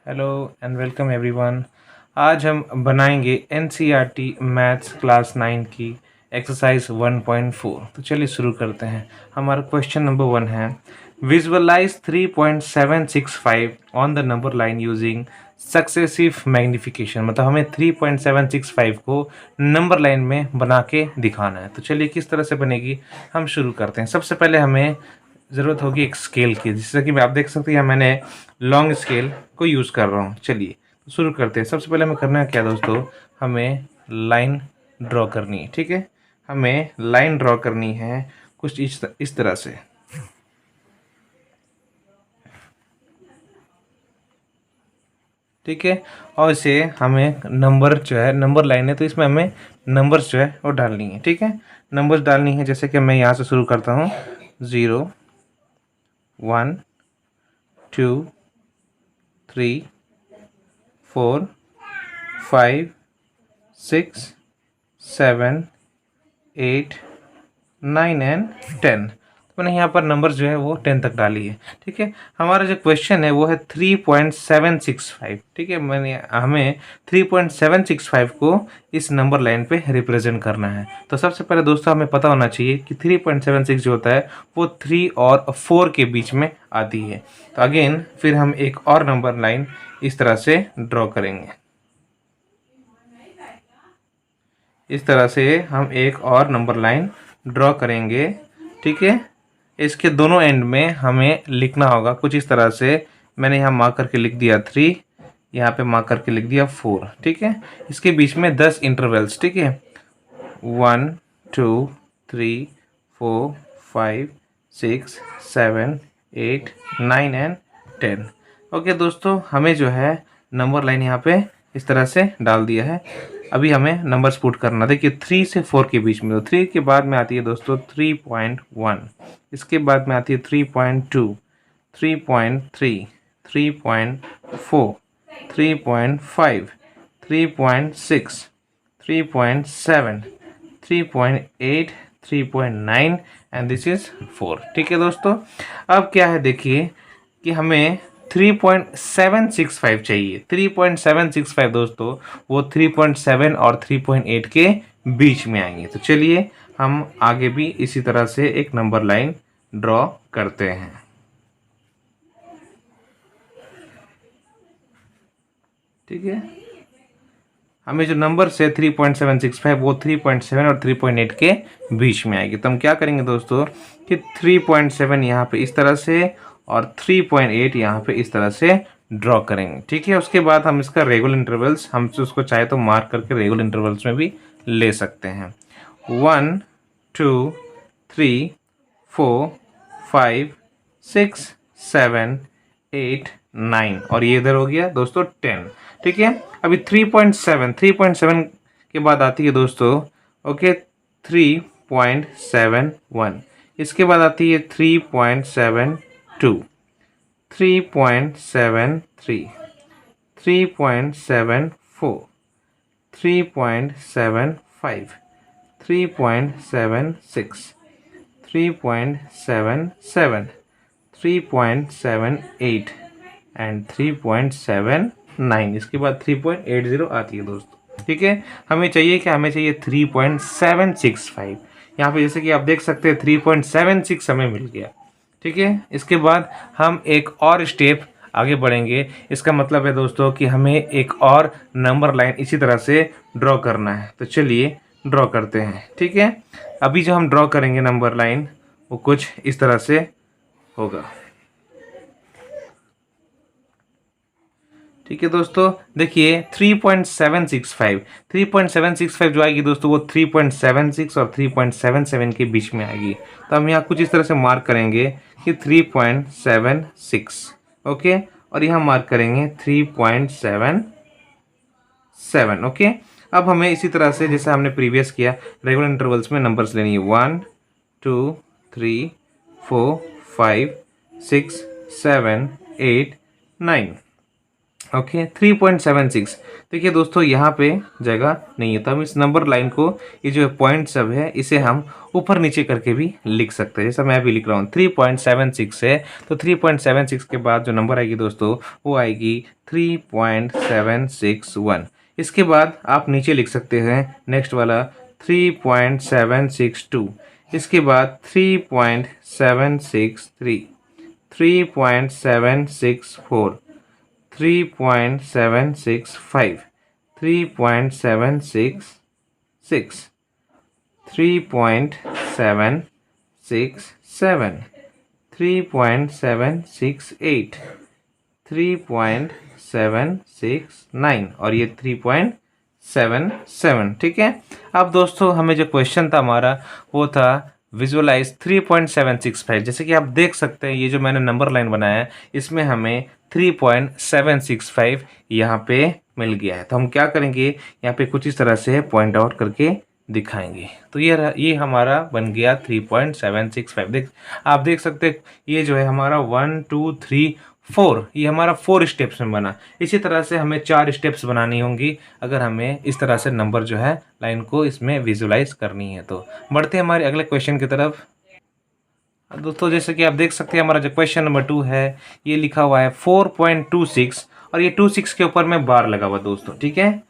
Hello and welcome everyone. आज हम बनाएंगे एनसीईआरटी मैथ्स क्लास 9 की एक्सरसाइज 1.4। तो चलिए शुरू करते हैं। हमारा क्वेश्चन नंबर 1 है, visualise 3.765 on the number line using successive magnification. मतलब हमें 3.765 को नंबर लाइन में बना के दिखाना है। तो चलिए किस तरह से बनेगी हम शुरू करते हैं। सबसे पहले हमें ज़रूरत होगी एक स्केल की, जिससे कि आप देख सकते हैं मैंने लॉन्ग स्केल को यूज़ कर रहा हूँ। चलिए तो शुरू करते हैं। सबसे पहले हमें करना है क्या दोस्तों, हमें लाइन ड्रॉ करनी है। ठीक है, हमें लाइन ड्रॉ करनी है कुछ इस तरह से। ठीक है, और इसे हमें नंबर जो है, नंबर लाइन है तो इसमें हमें नंबर्स जो है वो डालनी है। ठीक है, नंबर्स डालनी है, जैसे कि मैं यहाँ से शुरू करता हूँ 0 1 2 3 4 5 6 7 8 9 एंड 10। तो मैंने यहाँ पर नंबर जो है वो 10 तक डाली है। ठीक है, हमारा जो क्वेश्चन है वो है 3.765। ठीक है, हमें 3.765 को इस नंबर लाइन पे रिप्रेजेंट करना है। तो सबसे पहले दोस्तों हमें पता होना चाहिए कि 3.76 जो होता है वो 3 और 4 के बीच में आती है। तो अगेन फिर हम एक और नंबर लाइन इस तरह से ड्रॉ करेंगे। इस तरह से हम एक और नंबर लाइन ड्रॉ करेंगे। ठीक है, इसके दोनों एंड में हमें लिखना होगा कुछ इस तरह से। मैंने यहाँ मार्क करके लिख दिया 3, यहाँ पे मार्क करके लिख दिया 4। ठीक है, इसके बीच में 10 इंटरवल्स। ठीक है, 1 2 3 4 5 6 7 8 9 एंड 10। ओके दोस्तों, हमें जो है नंबर लाइन यहाँ पे इस तरह से डाल दिया है। अभी हमें नंबर्स पुट करना। देखिए 3 से 4 के बीच में, तो 3 के बाद में आती है दोस्तों 3.1, इसके बाद में आती है 3.2 3.3 3.4 3.5 3.6 3.7 3.8 3.9 एंड दिस इज 4। ठीक है दोस्तों, अब क्या है देखिए कि हमें 3.765 चाहिए। 3.765 दोस्तों वो 3.7 और 3.8 के बीच में आएंगे। तो चलिए हम आगे भी इसी तरह से एक नंबर लाइन ड्रॉ करते हैं। ठीक है, हमें जो नंबर से 3.765 वो 3.7 और 3.8 के बीच में आएगी। तो हम क्या करेंगे दोस्तों कि 3.7 यहाँ पे इस तरह से और 3.8 यहाँ पे इस तरह से ड्रॉ करेंगे। ठीक है, उसके बाद हम इसका रेगुलर इंटरवल्स, हम उसको चाहे तो मार्क करके रेगुलर इंटरवल्स में भी ले सकते हैं। 1 2 3 4 5 6 7 8 9 और ये इधर हो गया दोस्तों 10। ठीक है, अभी 3.7 के बाद आती है दोस्तों ओके 3.71, इसके बाद आती है 3.72 3.73 3.74 3.75 3.76 3.77 3.78 एंड 3.79, इसके बाद 3.80 आती है दोस्तों। ठीक है, हमें चाहिए क्या, हमें चाहिए 3.765। यहाँ पे जैसे कि आप देख सकते हैं 3.76 हमें मिल गया। ठीक है, इसके बाद हम एक और स्टेप आगे बढ़ेंगे। इसका मतलब है दोस्तों कि हमें एक और नंबर लाइन इसी तरह से ड्रॉ करना है। तो चलिए ड्रॉ करते हैं। ठीक है, अभी जो हम ड्रॉ करेंगे नंबर लाइन वो कुछ इस तरह से होगा। ठीक है दोस्तों, देखिए 3.765 जो आएगी दोस्तों वो 3.76 और 3.77 के बीच में आएगी। तो हम यहाँ कुछ इस तरह से मार्क करेंगे कि 3.76 ओके, और यहाँ मार्क करेंगे 3.77 ओके। अब हमें इसी तरह से जैसे हमने प्रीवियस किया रेगुलर इंटरवल्स में नंबर्स लेनी है 1 2 3 4 5 6 7 8 9। ओके 3.76। देखिए दोस्तों यहाँ पे जगह नहीं है, तो हम इस नंबर लाइन को, ये जो पॉइंट सब है, इसे हम ऊपर नीचे करके भी लिख सकते हैं, जैसा मैं अभी लिख रहा हूँ 3.76 है। तो 3.76 के बाद जो नंबर आएगी दोस्तों वो आएगी 3.761। इसके बाद आप नीचे लिख सकते हैं नेक्स्ट वाला 3.762। इसके बाद 3.763, 3.764, 3.765, 3.766, 3.767, 3.768, 3.769 और ये 3.77। ठीक है। अब दोस्तों हमें जो क्वेश्चन था हमारा वो था विजुअलाइज 3.765। जैसे कि आप देख सकते हैं ये जो मैंने नंबर लाइन बनाया है इसमें हमें 3.765 यहाँ पे मिल गया है। तो हम क्या करेंगे, यहाँ पे कुछ इस तरह से पॉइंट आउट करके दिखाएंगे। तो ये हमारा बन गया 3.765। आप देख सकते हैं ये जो है हमारा 1 2 3 4, ये हमारा 4 स्टेप्स में बना। इसी तरह से हमें 4 स्टेप्स बनानी होंगी अगर हमें इस तरह से नंबर जो है लाइन को इसमें विजुलाइज करनी है। तो बढ़ते हैं हमारे अगले क्वेश्चन की तरफ। दोस्तों जैसे कि आप देख सकते हैं हमारा जो क्वेश्चन नंबर 2 है ये लिखा हुआ है 4.26 और ये 26 के ऊपर में बार लगा हुआ दोस्तों। ठीक है।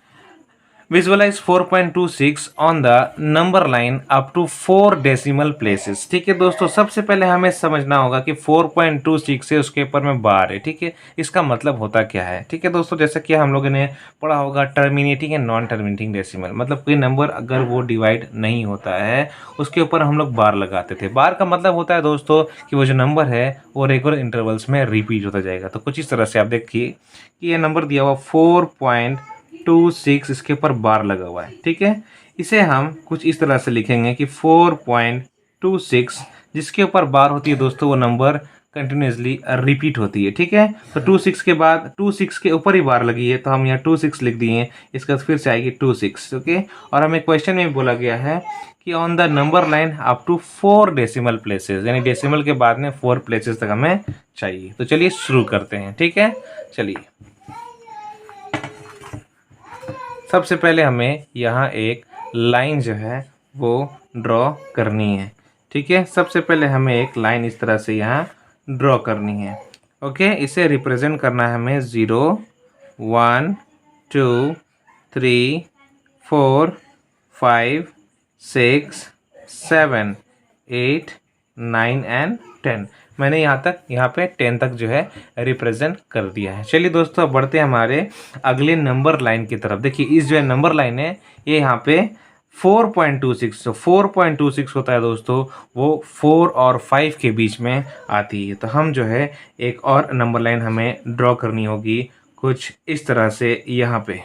Visualise 4.26 on the number line up to 4 decimal places. ठीक है दोस्तों, सबसे पहले हमें समझना होगा कि 4.26 है उसके ऊपर में बार है। ठीक है, इसका मतलब होता क्या है। ठीक है दोस्तों, जैसा कि हम लोगों ने पढ़ा होगा terminating and non terminating decimal, मतलब कोई नंबर अगर वो डिवाइड नहीं होता है उसके ऊपर हम लोग बार लगाते थे। बार का मतलब होता है दोस्तों कि वो जो नंबर है वो रेगुलर इंटरवल्स में रिपीट होता जाएगा। तो कुछ इस तरह से आप देखिए कि ये नंबर दिया हुआ 4.26, इसके ऊपर बार लगा हुआ है। ठीक है, इसे हम कुछ इस तरह से लिखेंगे कि 4.26 जिसके ऊपर बार होती है दोस्तों वो नंबर कंटिन्यूसली रिपीट होती है। ठीक है, तो 26 के बाद 26 के ऊपर ही बार लगी है तो हम यहाँ 26 लिख दिए। इसका फिर से आएगी 26। ओके, और हमें क्वेश्चन में बोला गया है कि on the number line up to 4 decimal places, यानी डेसिमल के बाद में 4 प्लेसेस तक हमें चाहिए। तो चलिए शुरू करते हैं। ठीक है, चलिए सबसे पहले हमें यहाँ एक लाइन जो है वो ड्रॉ करनी है। ठीक है, सबसे पहले हमें एक लाइन इस तरह से यहाँ ड्रॉ करनी है। ओके, इसे रिप्रेजेंट करना है हमें 0 1 2 3 4 5 6 7 8 9 एंड 10। मैंने यहाँ पे 10 तक जो है रिप्रेजेंट कर दिया है। चलिए दोस्तों अब बढ़ते हैं हमारे अगले नंबर लाइन की तरफ। देखिए इस जो है नंबर लाइन है ये यहाँ पे 4.26, तो 4.26 होता है दोस्तों वो 4 और 5 के बीच में आती है। तो हम जो है एक और नंबर लाइन हमें ड्रॉ करनी होगी कुछ इस तरह से। यहाँ पे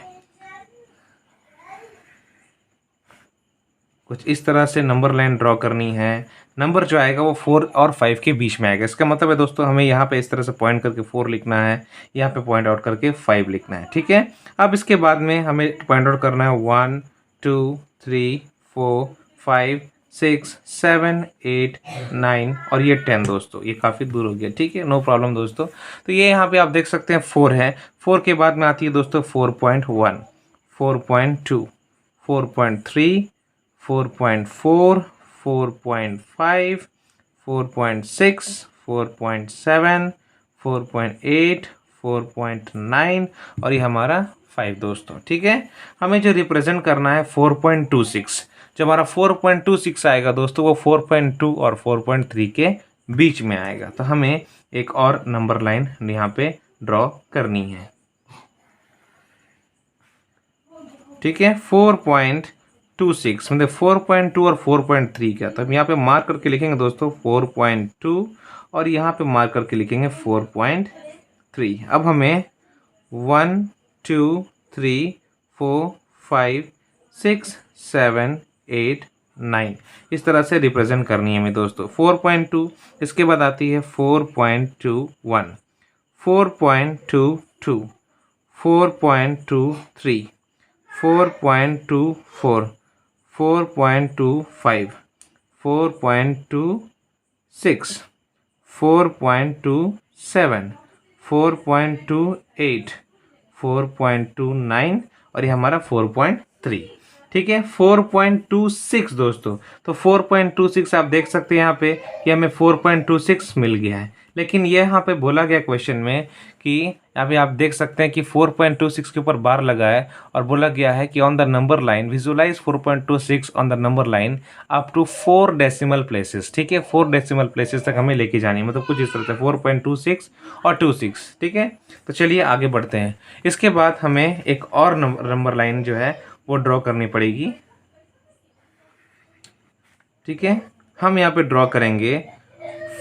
कुछ इस तरह से नंबर लाइन ड्रॉ करनी है। नंबर जो आएगा वो 4 और 5 के बीच में आएगा। इसका मतलब है दोस्तों हमें यहाँ पे इस तरह से पॉइंट करके 4 लिखना है, यहाँ पे पॉइंट आउट करके 5 लिखना है। ठीक है, अब इसके बाद में हमें पॉइंट आउट करना है 1 2 3 4 5 6 7 8 9 और ये 10 दोस्तों, ये काफ़ी दूर हो गया। ठीक है, नो प्रॉब्लम दोस्तों। तो ये यहाँ पे आप देख सकते हैं 4 है। 4 के बाद में आती है दोस्तों 4.1, 4.2, 4.3, 4.4, 4.5, 4.6, 4.7, 4.8, 4.9 और ये हमारा 5 दोस्तों। ठीक है, हमें जो रिप्रेजेंट करना है 4.26, जो हमारा 4.26 आएगा दोस्तों वो 4.2 और 4.3 के बीच में आएगा। तो हमें एक और नंबर लाइन यहाँ पे ड्रॉ करनी है। ठीक है, 4.26 मतलब 4.2 और 4.3 का, तो हम यहाँ पे मार्क करके लिखेंगे दोस्तों 4.2 और यहाँ पे मार्क करके लिखेंगे 4.3। अब हमें 1 2 3 4 5 6 7 8 9 इस तरह से रिप्रेजेंट करनी है हमें दोस्तों। 4.2, इसके बाद आती है 4.21, 4.22, 4.23, 4.24, 4.25, 4.26, 4.27, 4.28, 4.29 और ये हमारा 4.3। ठीक है, 4.26 दोस्तों, तो 4.26 आप देख सकते हैं यहाँ पे कि हमें 4.26 मिल गया है। लेकिन ये यहाँ पे बोला गया क्वेश्चन में कि यहाँ पे आप देख सकते हैं कि 4.26 के ऊपर बार लगा है और बोला गया है कि on the number line visualise 4.26 on the number line up to 4 decimal places. ठीक है, 4 डेसिमल प्लेसेस तक हमें लेके जानी है, मतलब कुछ इस तरह से 4.26 और 26। ठीक है, तो चलिए आगे बढ़ते हैं। इसके बाद हमें एक और नंबर लाइन जो है वो ड्रॉ करनी पड़ेगी। ठीक है, हम यहाँ पे ड्रॉ करेंगे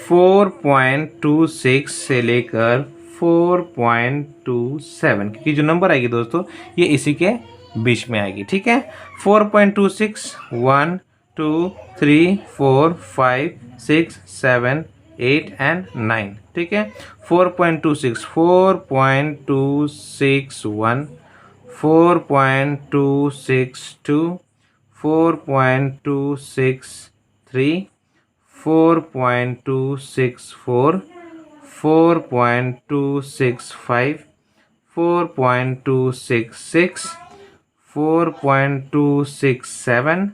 4.26 से लेकर 4.27, क्योंकि जो नंबर आएगी दोस्तों ये इसी के बीच में आएगी। ठीक है, 4.26 1 2 3 4 5 6 7 8 एंड 9। ठीक है, 4.26 4.261 4.262 4.263 4.264 4.265 4.266 4.267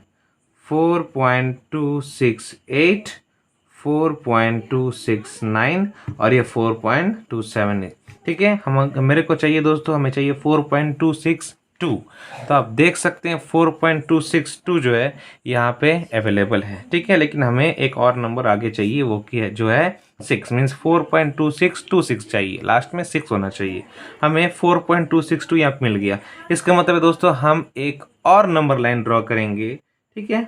4.268 4.269 और ये 4.27। ठीक है, हम मेरे को चाहिए दोस्तों, हमें चाहिए 4.262। तो आप देख सकते हैं 4.262 जो है यहाँ पे अवेलेबल है। ठीक है, लेकिन हमें एक और नंबर आगे चाहिए, वो की है जो है 6, मीन्स 4.2626 चाहिए, लास्ट में 6 होना चाहिए। हमें 4.262 यहाँ पे मिल गया। इसका मतलब है दोस्तों हम एक और नंबर लाइन ड्रॉ करेंगे। ठीक है,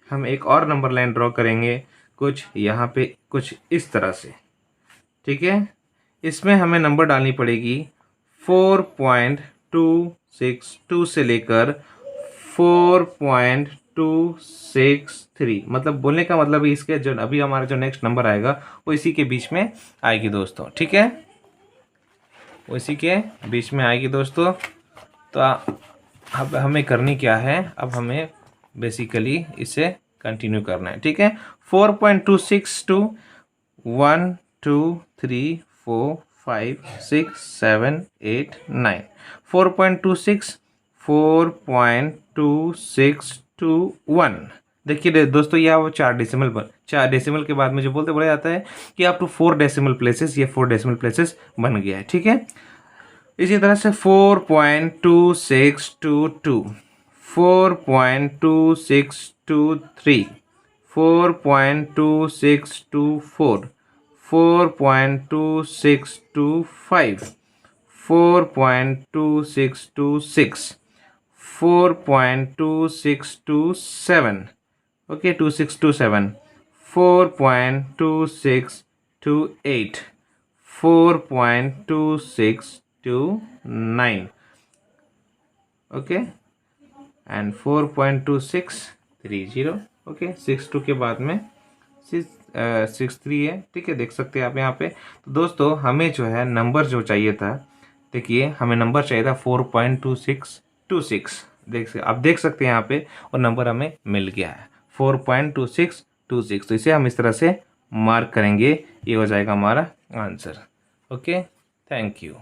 हम एक और नंबर लाइन ड्रॉ करेंगे कुछ यहाँ पे कुछ इस तरह से। ठीक है, इसमें हमें नंबर डालनी पड़ेगी 4.262 से लेकर 4.263, मतलब बोलने का मतलब इसके जो अभी हमारा जो नेक्स्ट नंबर आएगा वो इसी के बीच में आएगी दोस्तों। ठीक है, वो इसी के बीच में आएगी दोस्तों। तो अब हमें करनी क्या है, अब हमें बेसिकली इसे कंटिन्यू करना है। ठीक है, 4.262 1 2 3 4 5 6 7 8 9 4.26 4.2621। देखिए दोस्तों, यह वो 4 डेसिमल के बाद में जो बोला जाता है कि अप टू 4 डेसिमल प्लेसेस, ये 4 डेसिमल प्लेसेस बन गया है। ठीक है, इसी तरह से 4.2622 4.2623 4.2624 4.2625 4.2626 4.2627 ओके 2627 4.2628 4.2629 ओके एंड 4.2630 ओके 62 के बाद में 63 है। ठीक है, देख सकते हैं आप यहाँ पे। तो दोस्तों हमें जो है नंबर जो चाहिए था, देखिए हमें नंबर चाहिए था 4.2626। आप देख सकते हैं यहाँ पे और नंबर हमें मिल गया है 4.2626। तो इसे हम इस तरह से मार्क करेंगे, ये हो जाएगा हमारा आंसर। Okay, thank you.